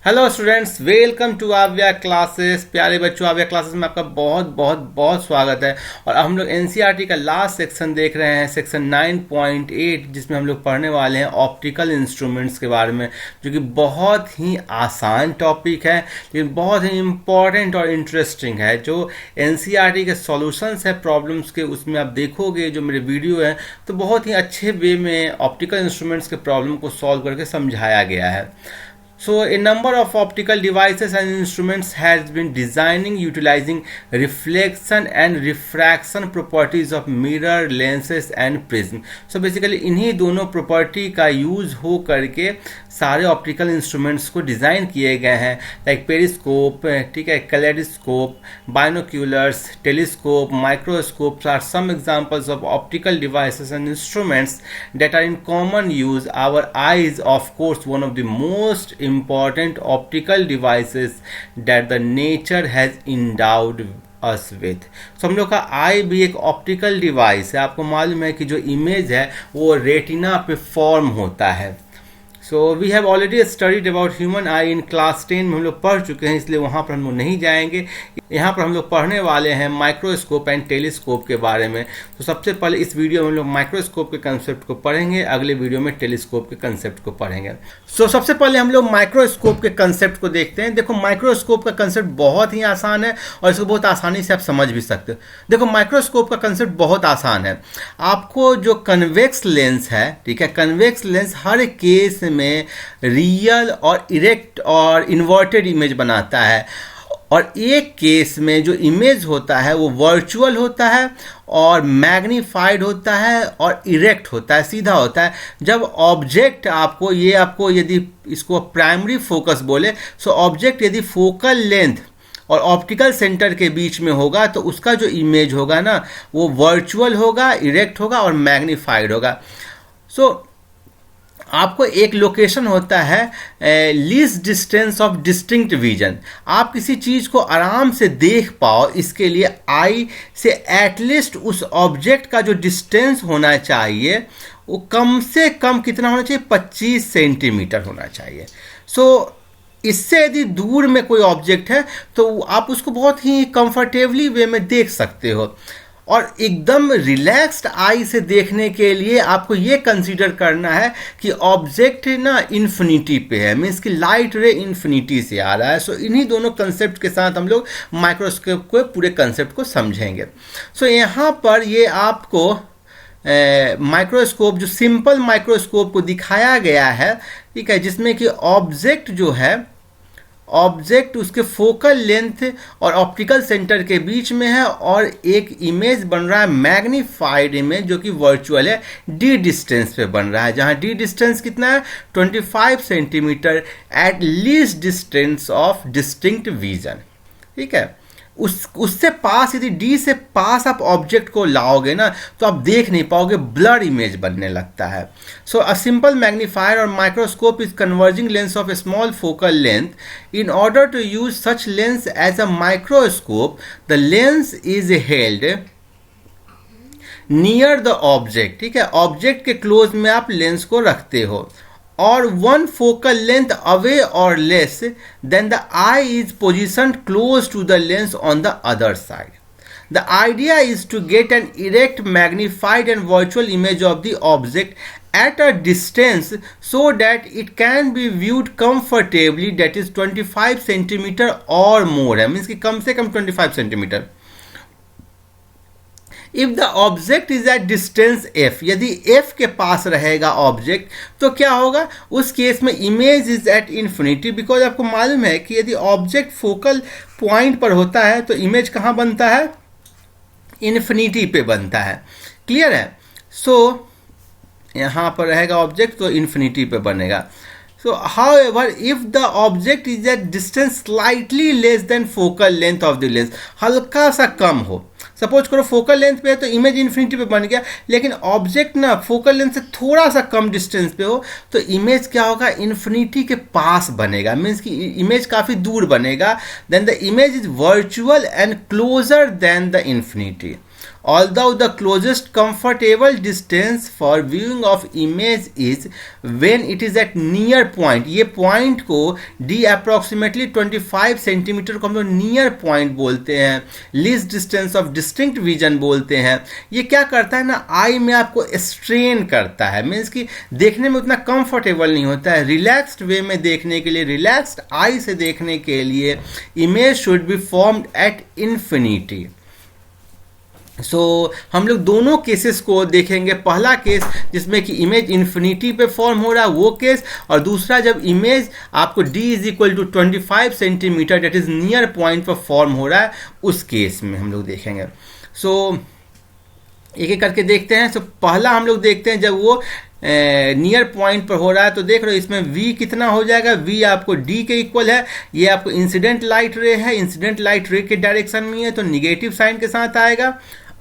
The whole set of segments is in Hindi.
हेलो स्टूडेंट्स, वेलकम टू आव्या क्लासेस। प्यारे बच्चों, आव्या क्लासेस में आपका बहुत बहुत बहुत स्वागत है। और अब हम लोग एनसीईआरटी का लास्ट सेक्शन देख रहे हैं, सेक्शन 9.8, जिसमें हम लोग पढ़ने वाले हैं ऑप्टिकल इंस्ट्रूमेंट्स के बारे में, जो कि बहुत ही आसान टॉपिक है लेकिन बहुत ही इम्पॉर्टेंट और इंटरेस्टिंग है। जो एनसीईआरटी के सॉल्यूशंस है प्रॉब्लम्स के, उसमें आप देखोगे जो मेरे वीडियो है, तो बहुत ही अच्छे वे में ऑप्टिकल इंस्ट्रूमेंट्स के प्रॉब्लम को सॉल्व करके समझाया गया है। So, a number of optical devices and instruments has been designing utilizing reflection and refraction properties of mirror, lenses and prism. So basically इन्हीं दोनों प्रॉपर्टी का यूज हो करके सारे ऑप्टिकल इंस्ट्रूमेंट्स को डिज़ाइन किए गए हैं, लाइक पेरिस्कोप, ठीक है, kaleidoscope, binoculars, telescope, microscopes are some examples of optical devices and instruments that are in common use. Our eyes of course one of the most important optical devices that the nature has endowed us with। So, हम लोग का आई भी एक ऑप्टिकल डिवाइस है। आपको मालूम है कि जो इमेज है वो रेटिना पे फॉर्म होता है। So we have already studied about human eye in class 10 में हम लोग पढ़ चुके हैं, इसलिए वहाँ पर हम लोग नहीं जाएंगे। यहाँ पर हम लोग पढ़ने वाले हैं माइक्रोस्कोप एंड टेलीस्कोप के बारे में। तो सबसे पहले इस वीडियो में हम लोग माइक्रोस्कोप के कंसेप्ट को पढ़ेंगे, अगले वीडियो में टेलीस्कोप के कंसेप्ट को पढ़ेंगे। सो सबसे पहले हम लोग माइक्रोस्कोप के कंसेप्ट को देखते हैं। देखो, माइक्रोस्कोप का कंसेप्ट बहुत ही आसान है और इसको बहुत आसानी से आप समझ भी सकते हो। देखो, माइक्रोस्कोप का कंसेप्ट बहुत आसान है। आपको जो कन्वेक्स लेंस है, ठीक है, कन्वेक्स लेंस हर केस में रियल और इरेक्ट और इन्वर्टेड इमेज बनाता है, और एक केस में जो इमेज होता है वो वर्चुअल होता है और मैग्नीफाइड होता है और इरेक्ट होता है, सीधा होता है। जब ऑब्जेक्ट आपको यदि इसको प्राइमरी फोकस बोले, सो ऑब्जेक्ट यदि फोकल लेंथ और ऑप्टिकल सेंटर के बीच में होगा तो उसका जो इमेज होगा ना, वो वर्चुअल होगा, इरेक्ट होगा और मैग्नीफाइड होगा। सो आपको एक लोकेशन होता है least distance of distinct vision. आप किसी चीज़ को आराम से देख पाओ, इसके लिए आई से एटलीस्ट उस ऑब्जेक्ट का जो डिस्टेंस होना चाहिए वो कम से कम कितना होना चाहिए, 25 सेंटीमीटर होना चाहिए। सो इससे यदि दूर में कोई ऑब्जेक्ट है तो आप उसको बहुत ही कंफर्टेबली वे में देख सकते हो। और एकदम रिलैक्स्ड आई से देखने के लिए आपको ये कंसीडर करना है कि ऑब्जेक्ट ना इन्फिनिटी पे है, मीन्स कि लाइट रे इन्फिनिटी से आ रहा है। सो इन्हीं दोनों कंसेप्ट के साथ हम लोग माइक्रोस्कोप को पूरे कंसेप्ट को समझेंगे। सो यहाँ पर ये आपको माइक्रोस्कोप, जो सिंपल माइक्रोस्कोप को दिखाया गया है, ठीक है, जिसमें कि ऑब्जेक्ट जो है, ऑब्जेक्ट उसके फोकल लेंथ और ऑप्टिकल सेंटर के बीच में है और एक इमेज बन रहा है मैग्नीफाइड इमेज, जो कि वर्चुअल है, डी डिस्टेंस पे बन रहा है, जहां डी डिस्टेंस कितना है, 25 centimetre at least distance of distinct vision. ठीक है, उससे पास, यदि डी से पास आप ऑब्जेक्ट को लाओगे ना तो आप देख नहीं पाओगे, ब्लर इमेज बनने लगता है। So a simple magnifier or microscope is converging lens of a small focal length. In order to use such lens as a microscope, the lens is held near the object. ठीक है, ऑब्जेक्ट के क्लोज में आप लेंस को रखते हो, और one focal length away or less then the eye is positioned close to the lens on the other side. The idea is to get an erect, magnified and virtual image of the object at a distance so that it can be viewed comfortably, that is 25 centimeter or more है, means कि कम से कम 25 centimeter। If the object is at distance F, यदि एफ के पास रहेगा ऑब्जेक्ट तो क्या होगा, उस केस में image is at infinity, because आपको मालूम है कि यदि ऑब्जेक्ट फोकल पॉइंट पर होता है तो इमेज कहाँ बनता है, इन्फिनिटी पे बनता है। क्लियर है? सो यहाँ पर रहेगा ऑब्जेक्ट तो इन्फिनिटी पे बनेगा। So however, if the object is at distance slightly less than focal length of the lens, हल्का सा कम हो, सपोज करो फोकल लेंथ पे है तो इमेज इन्फिनिटी पे बन गया, लेकिन ऑब्जेक्ट ना फोकल लेंथ से थोड़ा सा कम डिस्टेंस पे हो तो इमेज क्या होगा, इन्फिनिटी के पास बनेगा, मीन्स कि इमेज काफ़ी दूर बनेगा। Then the image is virtual and closer than the infinity. although the closest comfortable distance for viewing of image is when it is at near point। ये point को d approximately 25 सेंटीमीटर को हम लोग नियर पॉइंट बोलते हैं, least distance of distinct vision बोलते हैं। ये क्या करता है ना, आई में आपको स्ट्रेन करता है, मीन्स कि देखने में उतना कंफर्टेबल नहीं होता है। रिलैक्स्ड वे में देखने के लिए, रिलैक्स्ड आई से देखने के लिए image should be formed at infinity. हम लोग दोनों केसेस को देखेंगे। पहला केस जिसमें कि इमेज इन्फिनिटी पे फॉर्म हो रहा है वो केस, और दूसरा जब इमेज आपको d is equal to 25 centimetre that is near point पर फॉर्म हो रहा है, उस केस में हम लोग देखेंगे। एक एक करके देखते हैं। पहला हम लोग देखते हैं जब वो नियर पॉइंट पर हो रहा है, तो देख रहे हो इसमें v कितना हो जाएगा, v आपको d के इक्वल है। ये आपको इंसिडेंट लाइट रे है, इंसिडेंट लाइट रे के डायरेक्शन में है तो निगेटिव साइन के साथ आएगा।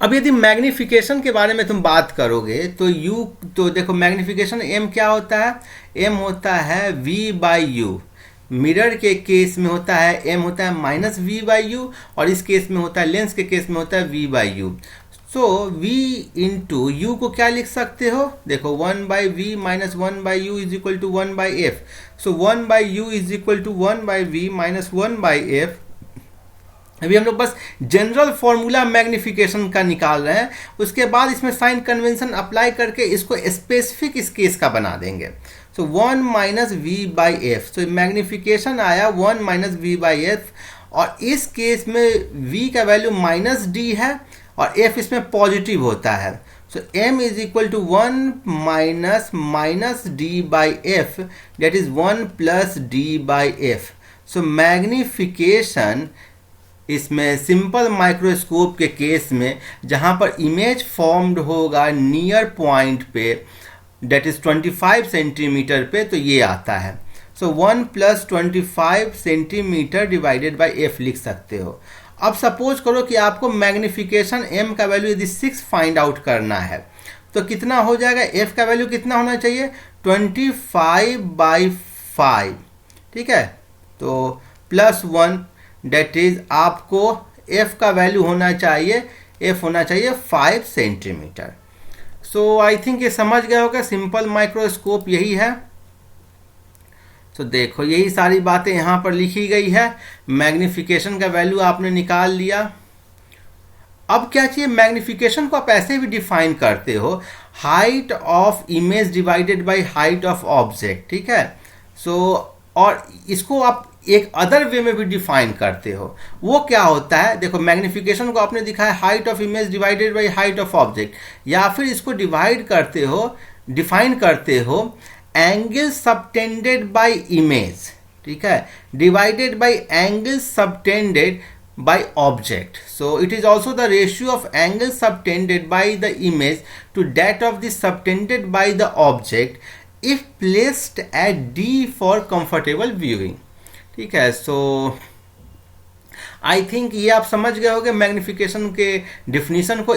अब यदि मैग्निफिकेशन के बारे में तुम बात करोगे तो देखो मैग्निफिकेशन m क्या होता है, m होता है v बाई यू। मिरर के केस में होता है m होता है माइनस v बाई यू, और इस केस में होता है, लेंस के केस में होता है v by u. v into u को क्या लिख सकते हो, देखो 1 by v minus 1 by u is equal to 1 by f. 1 by u is equal to 1 by v minus 1 by f. अभी हम लोग बस जनरल फॉर्मूला मैग्निफिकेशन का निकाल रहे हैं, उसके बाद इसमें साइन कन्वेंशन अप्लाई करके इसको स्पेसिफिक इस केस का बना देंगे। 1 माइनस वी बाई एफ, तो मैग्निफिकेशन आया 1 माइनस वी बाई एफ, और इस केस में v का वैल्यू माइनस d है और f इसमें पॉजिटिव होता है। m is equal to 1 minus minus d by f, that is 1 plus d by f. Magnification इसमें सिंपल माइक्रोस्कोप के केस में जहां पर इमेज फॉर्म्ड होगा नियर पॉइंट पे डेट इज 25 सेंटीमीटर पे, तो ये आता है। 1 plus 25 centimetre divided by f लिख सकते हो। अब सपोज करो कि आपको मैग्निफिकेशन m का वैल्यू यदि 6 फाइंड आउट करना है, तो कितना हो जाएगा, f का वैल्यू कितना होना चाहिए, 25 बाई 5, ठीक है। तो प्लस 1 डेट इज आपको f का वैल्यू होना चाहिए, f होना चाहिए 5 सेंटीमीटर। आई थिंक ये समझ गए होगा, सिंपल माइक्रोस्कोप यही है। देखो यही सारी बातें यहाँ पर लिखी गई है। मैग्निफिकेशन का वैल्यू आपने निकाल लिया। अब क्या चाहिए, मैग्निफिकेशन को आप ऐसे भी डिफाइन करते हो, height of image divided by height of object, ठीक है। और इसको आप एक अदर वे में भी डिफाइन करते हो। वो क्या होता है, देखो मैग्निफिकेशन को आपने दिखाया height of image divided by height of object, या फिर इसको डिवाइड करते हो, डिफाइन करते हो एंगल सबटेंडेड बाय इमेज, ठीक है, divided by angle subtended by object. So it is also the ratio of angle subtended by the image to that of the subtended by the object if placed at D for comfortable viewing. ठीक है। आई थिंक ये आप समझ गए होंगे मैग्निफिकेशन के डिफिनीशन को।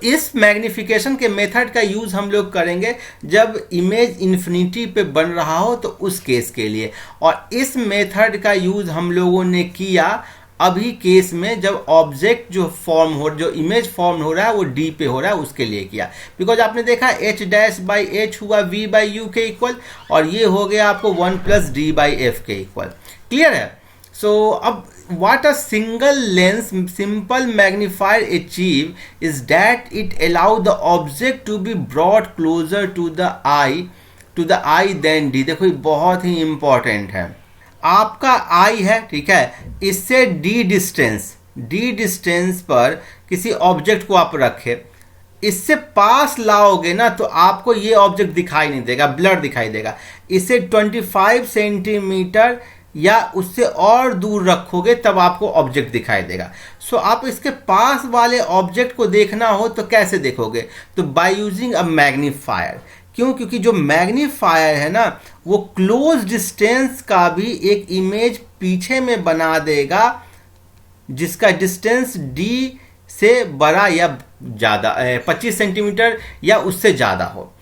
इस मैग्निफिकेशन के मेथड का यूज हम लोग करेंगे जब इमेज इन्फिनिटी पे बन रहा हो, तो उस केस के लिए। और इस मेथड का यूज हम लोगों ने किया अभी केस में जब ऑब्जेक्ट जो इमेज फॉर्म हो रहा है वो डी पे हो रहा है, उसके लिए किया। बिकॉज आपने देखा h डैश बाई एच हुआ v बाई यू के इक्वल, और ये हो गया आपको 1 प्लस डी बाई एफ के इक्वल। क्लियर है। अब what a single lens simple magnifier achieve is that it allow the object to be brought closer to the eye than d। देखो ये बहुत ही इंपॉर्टेंट है। आपका आई है, ठीक है, इससे डी डिस्टेंस पर किसी ऑब्जेक्ट को आप रखे, इससे पास लाओगे ना तो आपको ये ऑब्जेक्ट दिखाई नहीं देगा, ब्लर दिखाई देगा। इससे 25 सेंटीमीटर या उससे और दूर रखोगे तब आपको ऑब्जेक्ट दिखाई देगा। आप इसके पास वाले ऑब्जेक्ट को देखना हो तो कैसे देखोगे, तो बाय यूजिंग अ मैग्नीफायर। क्यों, क्योंकि जो मैग्नीफायर है ना वो क्लोज डिस्टेंस का भी एक इमेज पीछे में बना देगा जिसका डिस्टेंस d से बड़ा या ज़्यादा 25 सेंटीमीटर या उससे ज़्यादा हो।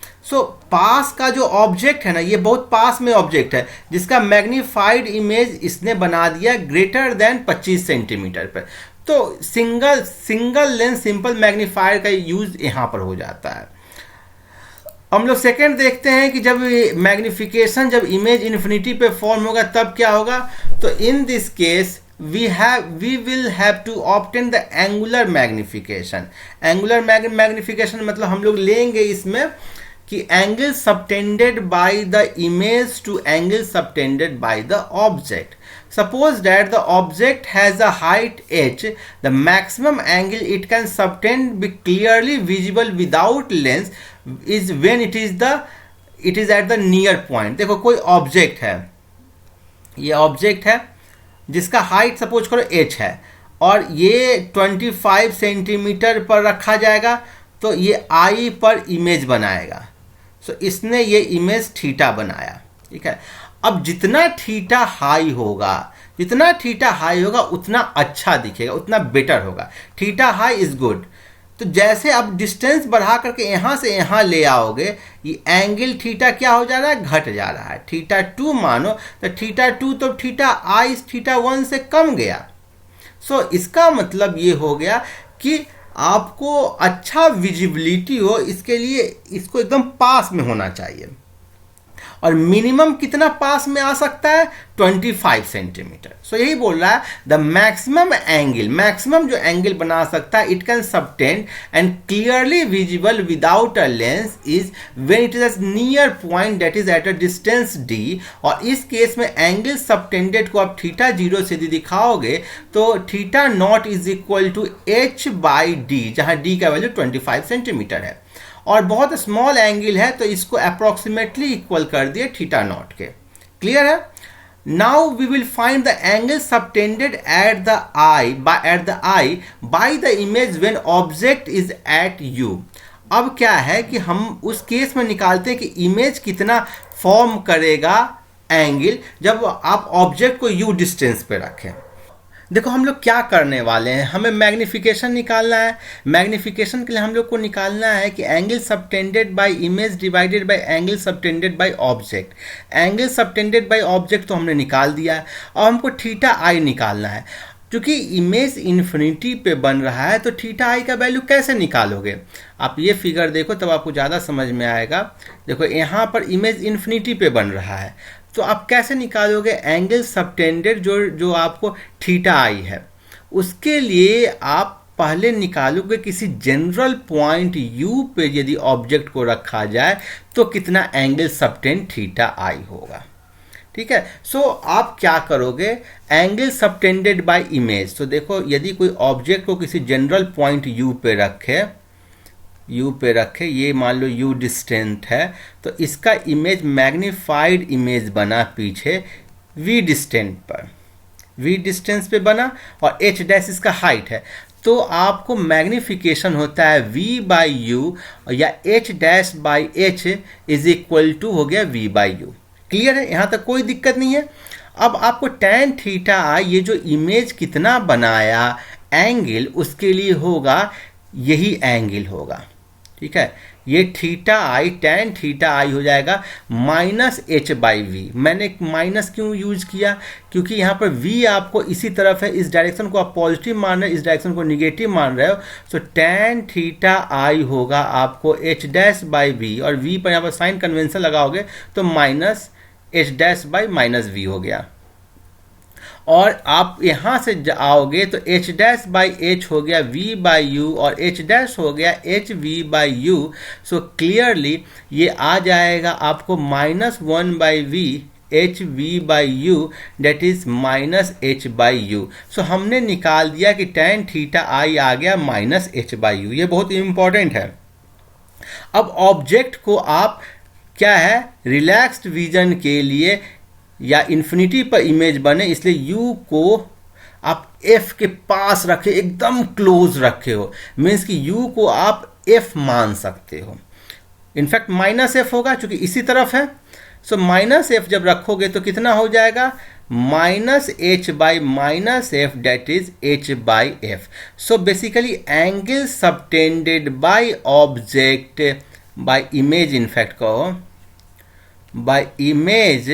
पास का जो ऑब्जेक्ट है ना, ये बहुत पास में ऑब्जेक्ट है जिसका मैग्नीफाइड इमेज इसने बना दिया ग्रेटर देन 25 सेंटीमीटर पर। तो सिंगल लेंस सिंपल मैग्नीफायर का यूज यहाँ पर हो जाता है। हम लोग सेकेंड देखते हैं कि जब मैग्निफिकेशन, जब इमेज इन्फिनिटी पे फॉर्म होगा तब क्या होगा। तो in this case we will have to obtain the angular magnification। Angular magnification मतलब हम लोग लेंगे इसमें कि angle subtended by the image to angle subtended by the object. Suppose that the object has a height h, the maximum angle it can subtend be clearly visible without lens is when it is at the near point। देखो कोई ऑब्जेक्ट है, ये ऑब्जेक्ट है जिसका हाइट सपोज करो h है और ये 25 सेंटीमीटर पर रखा जाएगा, तो ये I पर इमेज बनाएगा। सो इसने ये इमेज थीटा बनाया, ठीक है। अब जितना थीटा हाई होगा उतना अच्छा दिखेगा, उतना बेटर होगा। Theta high is good. तो जैसे अब डिस्टेंस बढ़ा करके यहाँ से यहाँ ले आओगे, ये एंगल थीटा क्या हो जा रहा है, घट जा रहा है। थीटा 2 मानो तो थीटा 2 तो थीटा आई थीटा 1 से कम गया। सो इसका मतलब ये हो गया कि आपको अच्छा विजिबिलिटी हो, इसके लिए इसको एकदम पास में होना चाहिए। और मिनिमम कितना पास में आ सकता है, 25 सेंटीमीटर। सो यही बोल रहा है द मैक्सिमम एंगल, मैक्सिमम जो एंगल बना सकता है it can subtend and clearly visible without a lens is when it is near point that is at a distance d। और इस केस में एंगल सबटेंडेड को आप थीटा 0 से दिखाओगे तो theta naught is equal to h by d, जहां d का वैल्यू 25 सेंटीमीटर है और बहुत स्मॉल एंगल है तो इसको अप्रोक्सीमेटली इक्वल कर दिए थीटा नॉट के। क्लियर है। Now we will find the angle subtended at the eye by the image when object is at u। अब क्या है कि हम उस केस में निकालते हैं कि इमेज कितना फॉर्म करेगा एंगल जब आप ऑब्जेक्ट को u डिस्टेंस पे रखें। देखो हम लोग क्या करने वाले हैं, हमें मैग्निफिकेशन निकालना है। मैग्निफिकेशन के लिए हम लोग को निकालना है कि angle subtended bye image divided by angle subtended by object. Angle subtended by object तो हमने निकाल दिया है और हमको थीटा आई निकालना है। क्योंकि इमेज इन्फिनिटी पे बन रहा है तो थीटा आई का वैल्यू कैसे निकालोगे, आप ये फिगर देखो तब आपको ज़्यादा समझ में आएगा। देखो यहाँ पर इमेज इन्फिनिटी पे बन रहा है तो आप कैसे निकालोगे एंगल सबटेंडेड जो आपको थीटा आई है। उसके लिए आप पहले निकालोगे किसी जनरल पॉइंट u पे यदि ऑब्जेक्ट को रखा जाए तो कितना एंगल सबटेंड थीटा आई होगा। ठीक है। सो आप क्या करोगे, एंगल सबटेंडेड बाय इमेज। तो देखो यदि कोई ऑब्जेक्ट को किसी जनरल पॉइंट u पे रखे, ये मान लो u डिस्टेंट है तो इसका इमेज मैग्नीफाइड इमेज बना पीछे v डिस्टेंस पे बना और h डैश इसका हाइट है। तो आपको मैग्नीफिकेशन होता है v बाई यू या h dash by h is equal to हो गया v बाई यू। क्लियर है, यहाँ तक कोई दिक्कत नहीं है। अब आपको tan थीटा आई, ये जो इमेज कितना बनाया एंगल, उसके लिए होगा यही एंगल होगा। ठीक है, ये थीटा आई tan थीटा आई हो जाएगा माइनस h बाई वी। मैंने माइनस क्यों यूज किया, क्योंकि यहाँ पर v आपको इसी तरफ है, इस डायरेक्शन को आप पॉजिटिव मान रहे हो, इस डायरेक्शन को निगेटिव मान रहे हो। सो tan थीटा आई होगा आपको h डैश बाई वी और v पर यहाँ पर साइन कन्वेंशन लगाओगे तो minus h dash by minus v हो गया। और आप यहाँ से आओगे तो h डैश बाई h हो गया v बाई यू और h डैश हो गया h v by you. So clearly ये आ जाएगा आपको minus 1 by V H V by U that is minus H by you. So हमने निकाल दिया कि tan थीटा आई आ गया माइनस एच बाई यू। ये बहुत इंपॉर्टेंट है। अब ऑब्जेक्ट को आप क्या है, रिलैक्स्ड विजन के लिए या इन्फिनिटी पर इमेज बने इसलिए u को आप f के पास रखे, एकदम क्लोज रखे हो, मीन्स कि u को आप f मान सकते हो। इनफैक्ट माइनस f होगा क्योंकि इसी तरफ है। सो माइनस f जब रखोगे तो कितना हो जाएगा, minus h by minus F that is h by F. So basically angle subtended by object by image, in fact कहो by image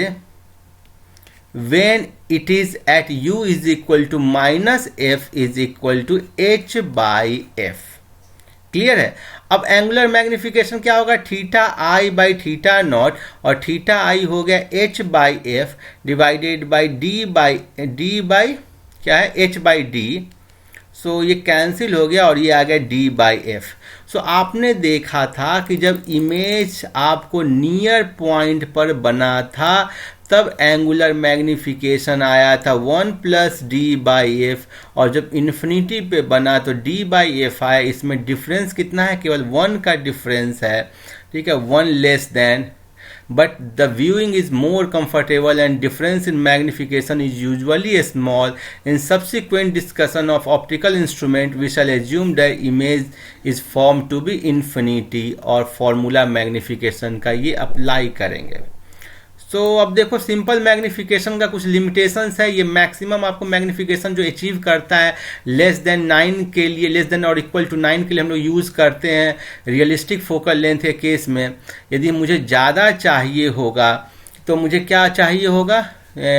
when it is at u is equal to minus f is equal to h by f। Clear है। अब एंगुलर मैग्निफिकेशन क्या होगा, theta I by theta naught, और थीटा आई हो गया h by F divided by D by क्या है h बाई डी। सो ये कैंसिल हो गया और ये आ गया d बाई एफ। सो आपने देखा था कि जब इमेज आपको नियर पॉइंट पर बना था तब एंगुलर मैग्निफिकेशन आया था 1 प्लस डी बाई एफ, और जब इन्फिनिटी पे बना तो डी बाई एफ आया। इसमें डिफरेंस कितना है, केवल 1 का डिफरेंस है, ठीक है, 1 less than, but the viewing is more comfortable and difference in magnification is usually small. In subsequent discussion of optical instrument we shall assume the image is formed to be infinity और formula magnification का ये अप्लाई करेंगे। सो अब देखो सिंपल मैग्निफिकेशन का कुछ लिमिटेशंस है। ये मैक्सिमम आपको मैग्निफिकेशन जो अचीव करता है लेस देन 9 के लिए, लेस देन और इक्वल टू 9 के लिए हम लोग यूज़ करते हैं रियलिस्टिक फोकल लेंथ के केस में। यदि मुझे ज़्यादा चाहिए होगा तो मुझे क्या चाहिए होगा,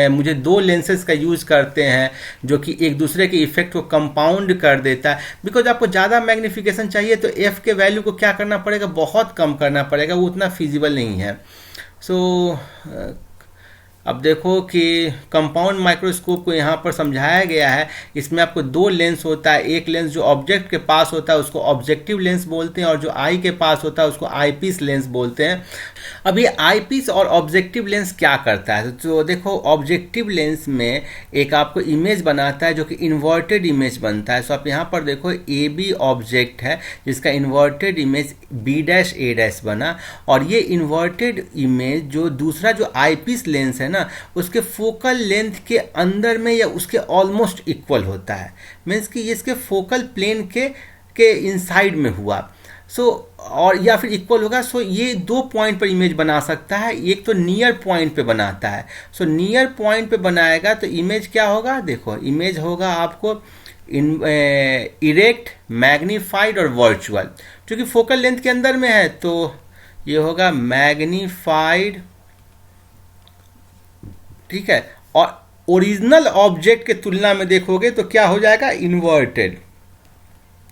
मुझे 2 लेंसेज का यूज़ करते हैं जो कि एक दूसरे के इफेक्ट को कंपाउंड कर देता है। बिकॉज आपको ज़्यादा मैग्निफिकेशन चाहिए तो एफ के वैल्यू को क्या करना पड़ेगा, बहुत कम करना पड़ेगा, वो उतना फिजिबल नहीं है। सो अब देखो कि कंपाउंड माइक्रोस्कोप को यहाँ पर समझाया गया है। इसमें आपको 2 लेंस होता है, एक लेंस जो ऑब्जेक्ट के पास होता है उसको ऑब्जेक्टिव लेंस बोलते हैं, और जो आई के पास होता है उसको आईपीस लेंस बोलते हैं। अब ये आईपीस और ऑब्जेक्टिव लेंस क्या करता है, तो देखो ऑब्जेक्टिव लेंस में एक आपको इमेज बनाता है जो कि इन्वर्टेड इमेज बनता है। सो आप यहाँ पर देखो ए बी ऑब्जेक्ट है जिसका इन्वर्टेड इमेज बी डैश ए डैश बना, और ये इन्वर्टेड इमेज जो दूसरा जो आईपीस लेंस है ना उसके फोकल लेंथ के अंदर में या उसके ऑलमोस्ट इक्वल होता है, मीन्स कि इसके फोकल प्लेन के इनसाइड में हुआ। सो और या फिर इक्वल होगा। सो ये 2 पॉइंट पर इमेज बना सकता है, एक तो नियर पॉइंट पे बनाता है। सो नियर पॉइंट पे बनाएगा तो इमेज क्या होगा, देखो इमेज होगा आपको इरेक्ट, मैग्नीफाइड और वर्चुअल। क्योंकि फोकल लेंथ के अंदर में है तो ये होगा मैग्नीफाइड, ठीक है। और ओरिजिनल ऑब्जेक्ट के तुलना में देखोगे तो क्या हो जाएगा, इन्वर्टेड।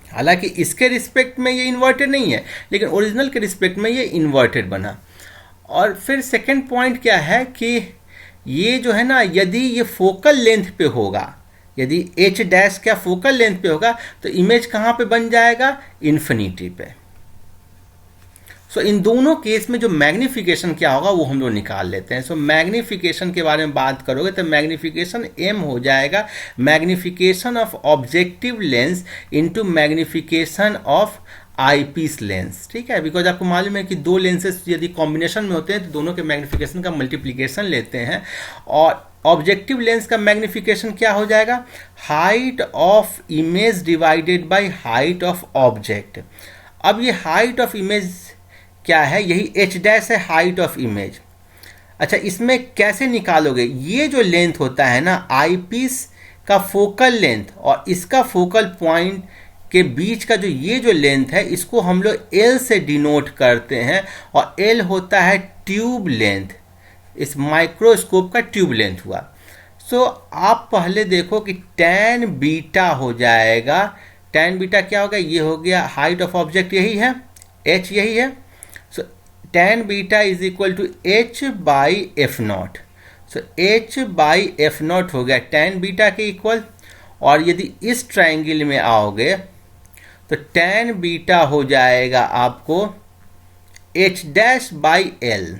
हालांकि इसके रिस्पेक्ट में ये इन्वर्टेड नहीं है लेकिन ओरिजिनल के रिस्पेक्ट में ये इन्वर्टेड बना। और फिर सेकंड पॉइंट क्या है कि ये जो है ना, यदि ये फोकल लेंथ पे होगा, यदि एच डैश क्या फोकल लेंथ पे होगा तो इमेज कहाँ पे बन जाएगा, इन्फिनिटी पे। सो इन दोनों केस में जो मैग्निफिकेशन क्या होगा वो हम लोग निकाल लेते हैं। सो मैग्निफिकेशन के बारे में बात करोगे तो मैग्निफिकेशन एम हो जाएगा magnification of objective lens into magnification of eyepiece lens, ठीक है। बिकॉज आपको मालूम है कि 2 लेंसेज यदि कॉम्बिनेशन में होते हैं तो दोनों के मैग्निफिकेशन का मल्टीप्लीकेशन लेते हैं। और ऑब्जेक्टिव लेंस का मैग्निफिकेशन क्या हो जाएगा, height of image divided by height of object. अब ये हाइट ऑफ इमेज क्या है, यही एच डैश है, हाइट ऑफ इमेज। अच्छा, इसमें कैसे निकालोगे, ये जो लेंथ होता है ना आईपीस का फोकल लेंथ और इसका फोकल पॉइंट के बीच का जो ये जो लेंथ है इसको हम लोग एल से डिनोट करते हैं, और एल होता है ट्यूब लेंथ, इस माइक्रोस्कोप का ट्यूब लेंथ हुआ। सो आप पहले देखो कि tan बीटा हो जाएगा, tan बीटा क्या होगा, ये हो गया हाइट ऑफ ऑब्जेक्ट, यही है h, यही है। So tan beta is equal to h by f naught. So h by f naught हो गया tan बीटा के इक्वल। और यदि इस ट्राइंगल में आओगे तो tan बीटा हो जाएगा आपको h डैश बाई एल।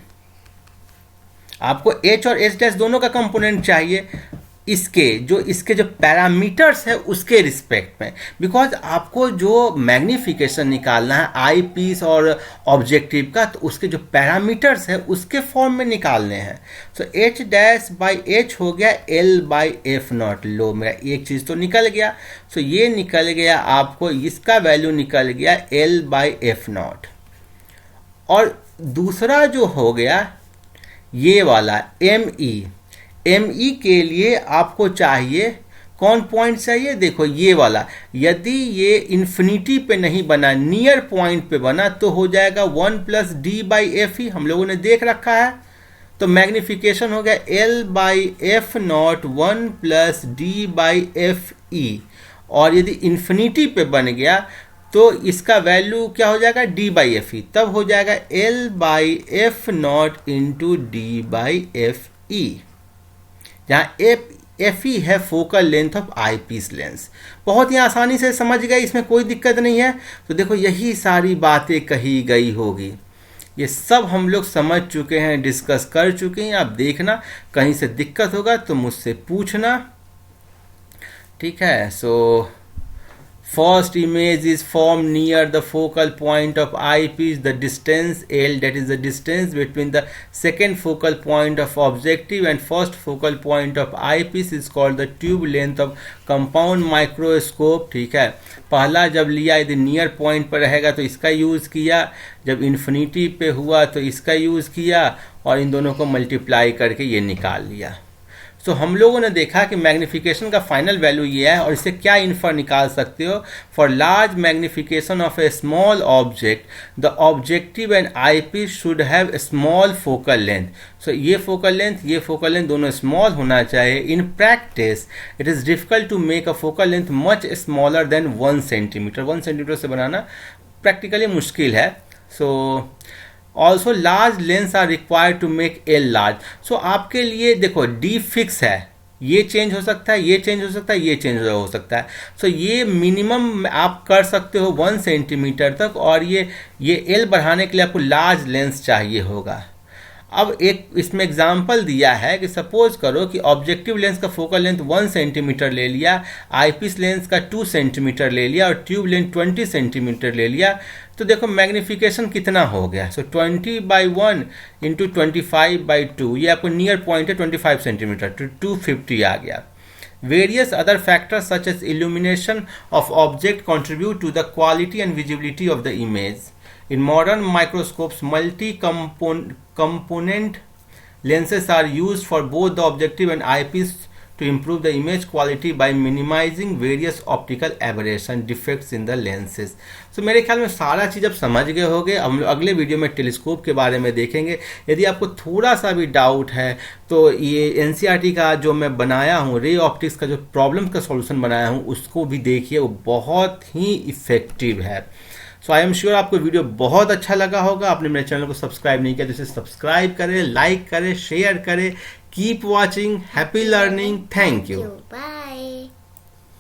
आपको h और h डैश दोनों का कंपोनेंट चाहिए इसके जो पैरामीटर्स है उसके रिस्पेक्ट में, बिकॉज आपको जो मैग्निफिकेशन निकालना है आई पीस और ऑब्जेक्टिव का तो उसके जो पैरामीटर्स है उसके फॉर्म में निकालने हैं। सो h डैश बाई h हो गया l बाई एफ नॉट। लो, मेरा एक चीज़ तो निकल गया। सो ये निकल गया आपको, इसका वैल्यू निकल गया l बाई एफ नॉट। और दूसरा जो हो गया ये वाला एम ई के लिए आपको चाहिए कौन पॉइंट चाहिए, देखो ये वाला। यदि ये इन्फिनिटी पे नहीं बना, नियर पॉइंट पे बना तो हो जाएगा 1 plus D by F E, हम लोगों ने देख रखा है। तो मैग्निफिकेशन हो गया L/f0 1 प्लस D/fe, और यदि इन्फिनिटी पे बन गया तो इसका वैल्यू क्या हो जाएगा D/fe, तब हो जाएगा L/f0 इंटू D/fe, जहाँ Fe है focal length of eyepiece lens. बहुत ही आसानी से समझ गए, इसमें कोई दिक्कत नहीं है। तो देखो यही सारी बातें कही गई होगी, ये सब हम लोग समझ चुके हैं, डिस्कस कर चुके हैं। आप देखना कहीं से दिक्कत होगा तो मुझसे पूछना, ठीक है। सो first image is formed near the focal point of eyepiece. The distance L, that is the distance between the second focal point of objective and first focal point of eyepiece, is called the tube length of compound microscope, ठीक है। पहला जब लिया यदि नियर पॉइंट पर रहेगा तो इसका यूज़ किया, जब इन्फिनिटी पे हुआ तो इसका यूज़ किया, और इन दोनों को मल्टीप्लाई करके ये निकाल लिया। तो हम लोगों ने देखा कि मैग्निफिकेशन का फाइनल वैल्यू ये है, और इससे क्या इन्फर निकाल सकते हो। For large magnification of a small object the objective and eyepiece should have small focal length. So ये फोकल लेंथ दोनों स्मॉल होना चाहिए। In practice it is difficult to make a focal length much smaller than 1 centimetre. 1 centimetre से बनाना प्रैक्टिकली मुश्किल है। So also large lens are required to make L large. सो आपके लिए देखो डी फिक्स है, ये चेंज हो सकता है, ये चेंज हो सकता है, ये चेंज हो सकता है। सो ये मिनिमम आप कर सकते हो 1 सेंटीमीटर तक, और ये एल बढ़ाने के लिए आपको लार्ज लेंस चाहिए होगा। अब एक इसमें एग्जाम्पल दिया है कि सपोज करो कि ऑब्जेक्टिव लेंस का फोकल लेंथ 1 सेंटीमीटर ले लिया, आईपीस लेंस का 2 सेंटीमीटर ले लिया, और ट्यूब लेंथ 20 सेंटीमीटर ले लिया। तो देखो मैग्निफिकेशन कितना हो गया। सो 20/1 इंटू 25/2, ये आपको नियर पॉइंट है 25 सेंटीमीटर, तो 250 आ गया। Various other factors such as illumination of object contribute to the quality and visibility of the image. In modern microscopes, multi-component lenses are used for both the objective and eyepiece to improve the image quality by minimizing various optical aberration defects in the lenses. So मेरे ख्याल में सारा चीज़ अब समझ गए होंगे। हम लोग अगले वीडियो में टेलीस्कोप के बारे में देखेंगे। यदि आपको थोड़ा सा भी डाउट है तो ये एनसीईआरटी का जो मैं बनाया हूँ, रे ऑप्टिक्स का जो प्रॉब्लम का सॉल्यूशन बनाया हूँ, उसको भी देखिए, वो बहुत ही इफेक्टिव है। सो आई एम श्योर आपको वीडियो बहुत अच्छा लगा होगा। आपने मेरे चैनल को सब्सक्राइब नहीं किया तो इसे सब्सक्राइब करें, लाइक करें, शेयर करें। Keep watching, happy learning, thank you, bye.